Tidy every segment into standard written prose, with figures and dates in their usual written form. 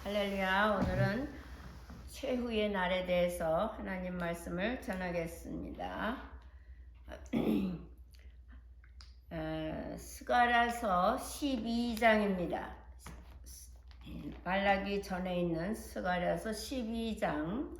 할렐루야. 오늘은 최후의 날에 대해서 하나님 말씀을 전하겠습니다. 스가랴서 12장입니다. 말라기 전에 있는 스가랴서 12장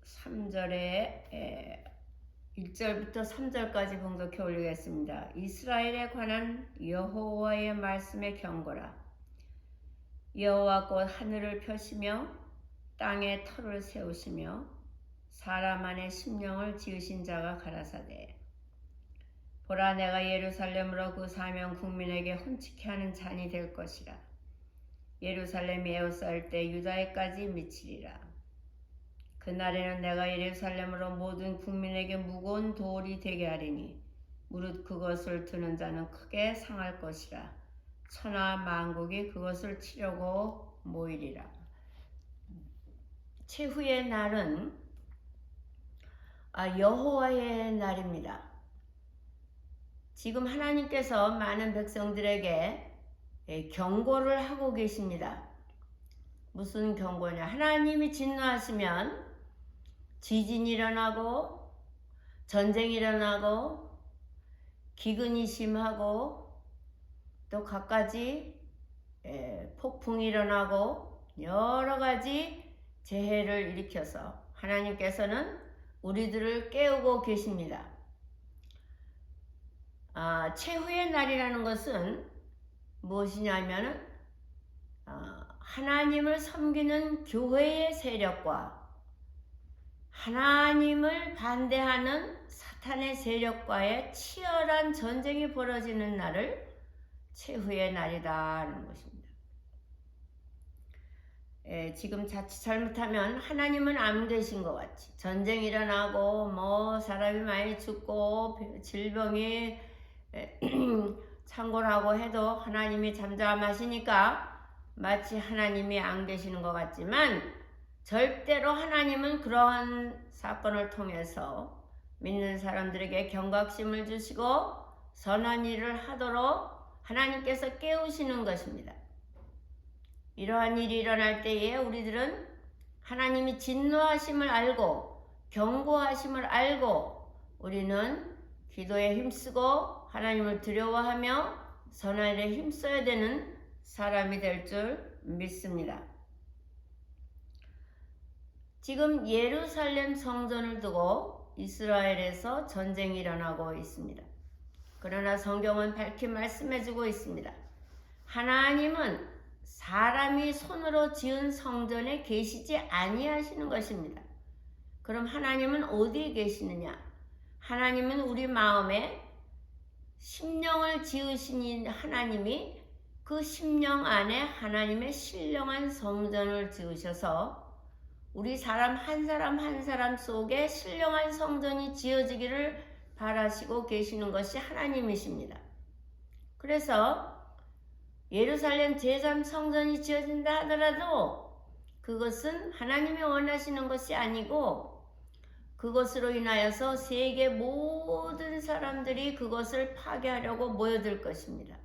3절에 1절부터 3절까지 봉독해 올리겠습니다. 이스라엘에 관한 여호와의 말씀의 경고라. 여호와 곧 하늘을 펴시며 땅에 터를 세우시며 사람 안에 심령을 지으신 자가 가라사대. 보라, 내가 예루살렘으로 그 사명 국민에게 혼치게 하는 잔이 될 것이라. 예루살렘이 에워싸일 때 유다에까지 미치리라. 그날에는 내가 예루살렘으로 모든 국민에게 무거운 돌이 되게 하리니 무릇 그것을 드는 자는 크게 상할 것이라. 천하 만국이 그것을 치려고 모이리라. 최후의 날은 여호와의 날입니다. 지금 하나님께서 많은 백성들에게 경고를 하고 계십니다. 무슨 경고냐? 하나님이 진노하시면 지진이 일어나고 전쟁이 일어나고 기근이 심하고 또 갖가지 폭풍이 일어나고 여러 가지 재해를 일으켜서 하나님께서는 우리들을 깨우고 계십니다. 최후의 날이라는 것은 무엇이냐면 하나님을 섬기는 교회의 세력과 하나님을 반대하는 사탄의 세력과의 치열한 전쟁이 벌어지는 날을 최후의 날이다라는 것입니다. 지금 자칫 잘못하면 하나님은 안 계신 것 같이 전쟁이 일어나고 사람이 많이 죽고 질병이 창궐하고 해도 하나님이 잠잠하시니까 마치 하나님이 안 계시는 것 같지만 절대로 하나님은 그러한 사건을 통해서 믿는 사람들에게 경각심을 주시고 선한 일을 하도록 하나님께서 깨우시는 것입니다. 이러한 일이 일어날 때에 우리들은 하나님이 진노하심을 알고 경고하심을 알고 우리는 기도에 힘쓰고 하나님을 두려워하며 선한 일에 힘써야 되는 사람이 될 줄 믿습니다. 지금 예루살렘 성전을 두고 이스라엘에서 전쟁이 일어나고 있습니다. 그러나 성경은 밝히 말씀해주고 있습니다. 하나님은 사람이 손으로 지은 성전에 계시지 아니하시는 것입니다. 그럼 하나님은 어디에 계시느냐? 하나님은 우리 마음에 심령을 지으신 하나님이 그 심령 안에 하나님의 신령한 성전을 지으셔서 우리 사람 한 사람 속에 신령한 성전이 지어지기를 바라시고 계시는 것이 하나님이십니다. 그래서 예루살렘 제3성전이 지어진다 하더라도 그것은 하나님이 원하시는 것이 아니고 그것으로 인하여서 세계 모든 사람들이 그것을 파괴하려고 모여들 것입니다.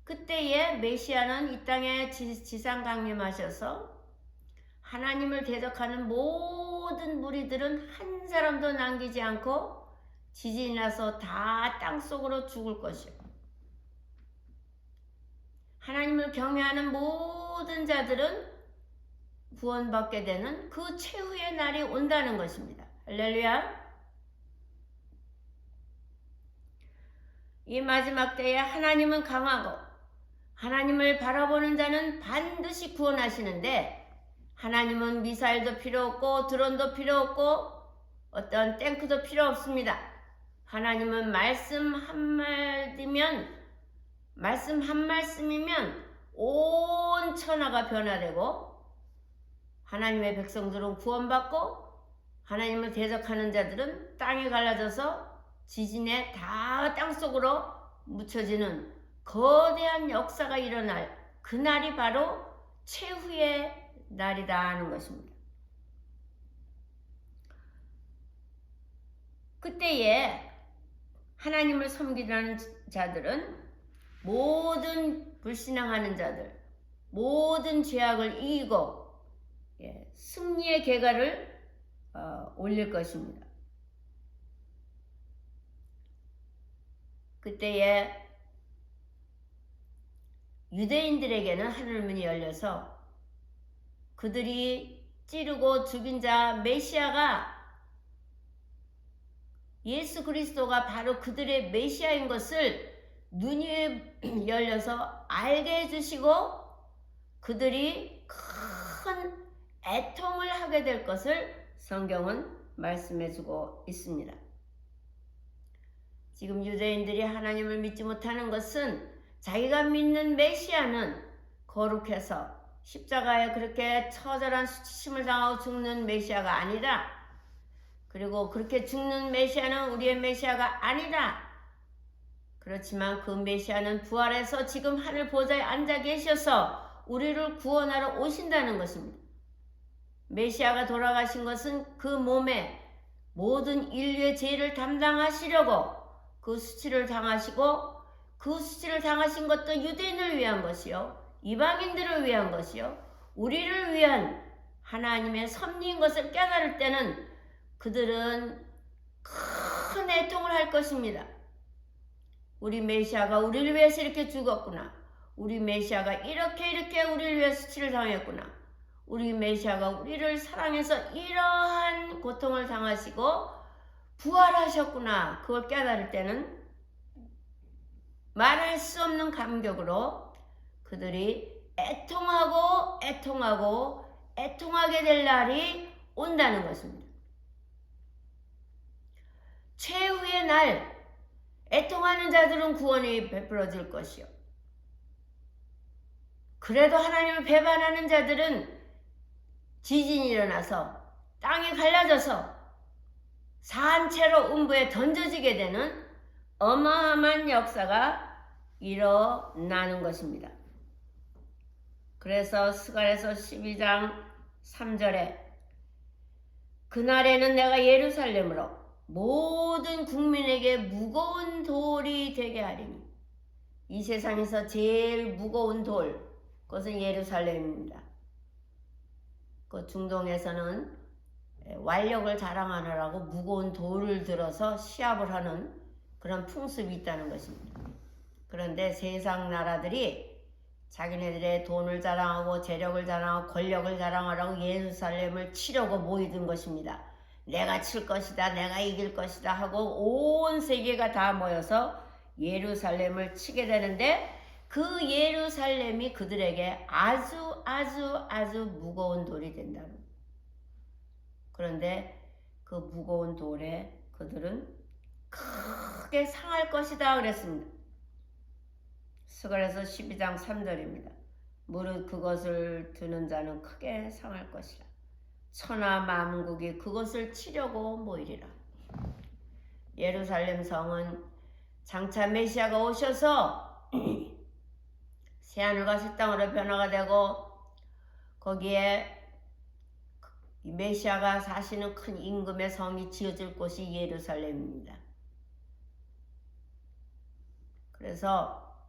그때에 메시아는 이 땅에 지상 강림하셔서 하나님을 대적하는 모든 무리들은 한 사람도 남기지 않고 지진이 나서 다 땅속으로 죽을 것이요. 하나님을 경외하는 모든 자들은 구원받게 되는 그 최후의 날이 온다는 것입니다. 할렐루야. 이 마지막 때에 하나님은 강하고 하나님을 바라보는 자는 반드시 구원하시는데 하나님은 미사일도 필요 없고 드론도 필요 없고 어떤 탱크도 필요 없습니다. 하나님은 말씀 한 말씀이면 온 천하가 변화되고 하나님의 백성들은 구원받고 하나님을 대적하는 자들은 땅에 갈라져서 지진에 다 땅속으로 묻혀지는 거대한 역사가 일어날 그날이 바로 최후의 날이다 하는 것입니다. 그때에 하나님을 섬기는 자들은 모든 불신앙하는 자들, 모든 죄악을 이기고 승리의 계가를 올릴 것입니다. 그때에 유대인들에게는 하늘문이 열려서 그들이 찌르고 죽인 자 메시아가 예수 그리스도가 바로 그들의 메시아인 것을 눈이 열려서 알게 해주시고 그들이 큰 애통을 하게 될 것을 성경은 말씀해주고 있습니다. 지금 유대인들이 하나님을 믿지 못하는 것은 자기가 믿는 메시아는 거룩해서 십자가에 그렇게 처절한 수치심을 당하고 죽는 메시아가 아니라, 그리고 그렇게 죽는 메시아는 우리의 메시아가 아니라, 그렇지만 그 메시아는 부활해서 지금 하늘 보좌에 앉아 계셔서 우리를 구원하러 오신다는 것입니다. 메시아가 돌아가신 것은 그 몸에 모든 인류의 죄를 담당하시려고 그 수치를 당하시고, 그 수치를 당하신 것도 유대인을 위한 것이요, 이방인들을 위한 것이요, 우리를 위한 하나님의 섭리인 것을 깨달을 때는 그들은 큰 애통을 할 것입니다. 우리 메시아가 우리를 위해서 이렇게 죽었구나. 우리 메시아가 이렇게 우리를 위해 수치를 당했구나. 우리 메시아가 우리를 사랑해서 이러한 고통을 당하시고 부활하셨구나. 그걸 깨달을 때는 말할 수 없는 감격으로 그들이 애통하게 될 날이 온다는 것입니다. 최후의 날, 애통하는 자들은 구원이 베풀어질 것이요, 그래도 하나님을 배반하는 자들은 지진이 일어나서 땅이 갈라져서 산채로 음부에 던져지게 되는 어마어마한 역사가 일어나는 것입니다. 그래서 스가랴서 12장 3절에 그날에는 내가 예루살렘으로 모든 국민에게 무거운 돌이 되게 하리니, 이 세상에서 제일 무거운 돌, 그것은 예루살렘입니다. 그 중동에서는 완력을 자랑하느라고 무거운 돌을 들어서 시합을 하는 그런 풍습이 있다는 것입니다. 그런데 세상 나라들이 자기네들의 돈을 자랑하고 재력을 자랑하고 권력을 자랑하라고 예루살렘을 치려고 모이던 것입니다. 내가 칠 것이다, 내가 이길 것이다 하고 온 세계가 다 모여서 예루살렘을 치게 되는데, 그 예루살렘이 그들에게 아주 무거운 돌이 된다는 거예요. 그런데 그 무거운 돌에 그들은 크게 상할 것이다 그랬습니다. 스가랴서 12장 3절입니다. 무릇 그것을 드는 자는 크게 상할 것이라. 천하 만국이 그것을 치려고 모이리라. 예루살렘 성은 장차 메시아가 오셔서 새하늘과 새 땅으로 변화가 되고, 거기에 메시아가 사시는 큰 임금의 성이 지어질 곳이 예루살렘입니다. 그래서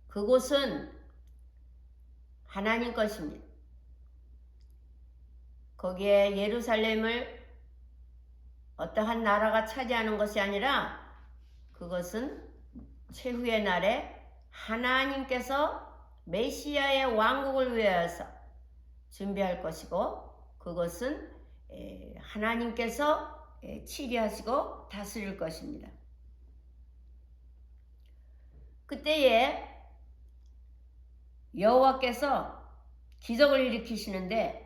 그곳은 하나님 것입니다. 거기에 예루살렘을 어떠한 나라가 차지하는 것이 아니라 그것은 최후의 날에 하나님께서 메시아의 왕국을 위하여서 준비할 것이고, 그것은 하나님께서 치리하시고 다스릴 것입니다. 그때에 여호와께서 기적을 일으키시는데,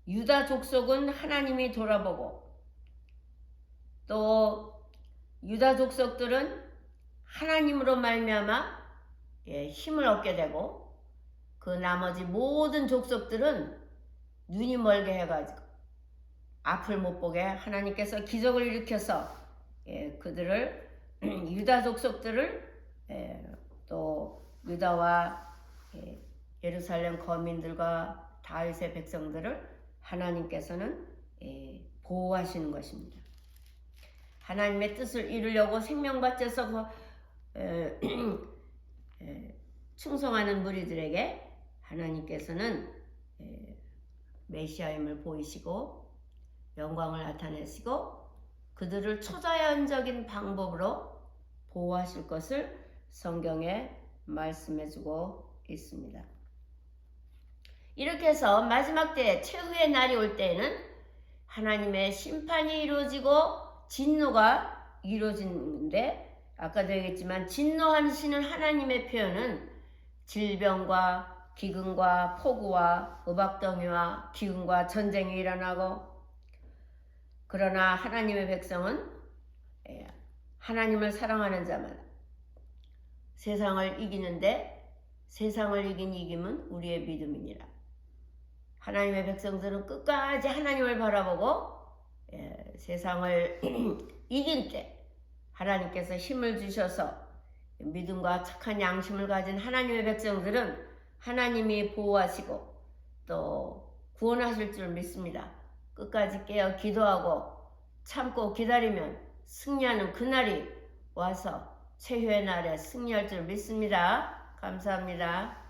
유다 족속은 하나님이 돌아보고, 또 유다 족속들은 하나님으로 말미암아 힘을 얻게 되고, 그 나머지 모든 족속들은 눈이 멀게 해가지고 앞을 못 보게 하나님께서 기적을 일으켜서 그들을 유다 족속들을 또 유다와 예루살렘 거민들과 다윗의 백성들을 하나님께서는 보호하시는 것입니다. 하나님의 뜻을 이루려고 생명받쳐서 충성하는 무리들에게 하나님께서는 메시아임을 보이시고 영광을 나타내시고 그들을 초자연적인 방법으로 보호하실 것을 성경에 말씀해주고 있습니다. 이렇게 해서 마지막 때 최후의 날이 올 때에는 하나님의 심판이 이루어지고 진노가 이루어지는데, 아까도 얘기했지만 진노하시는 하나님의 표현은 질병과 기근과 폭우와 우박덩이와 기근과 전쟁이 일어나고, 그러나 하나님의 백성은 하나님을 사랑하는 자만 세상을 이기는데, 세상을 이긴 이김은 우리의 믿음이니라. 하나님의 백성들은 끝까지 하나님을 바라보고 세상을 이길 때 하나님께서 힘을 주셔서 믿음과 착한 양심을 가진 하나님의 백성들은 하나님이 보호하시고 또 구원하실 줄 믿습니다. 끝까지 깨어 기도하고 참고 기다리면 승리하는 그날이 와서 최후의 날에 승리할 줄 믿습니다. 감사합니다.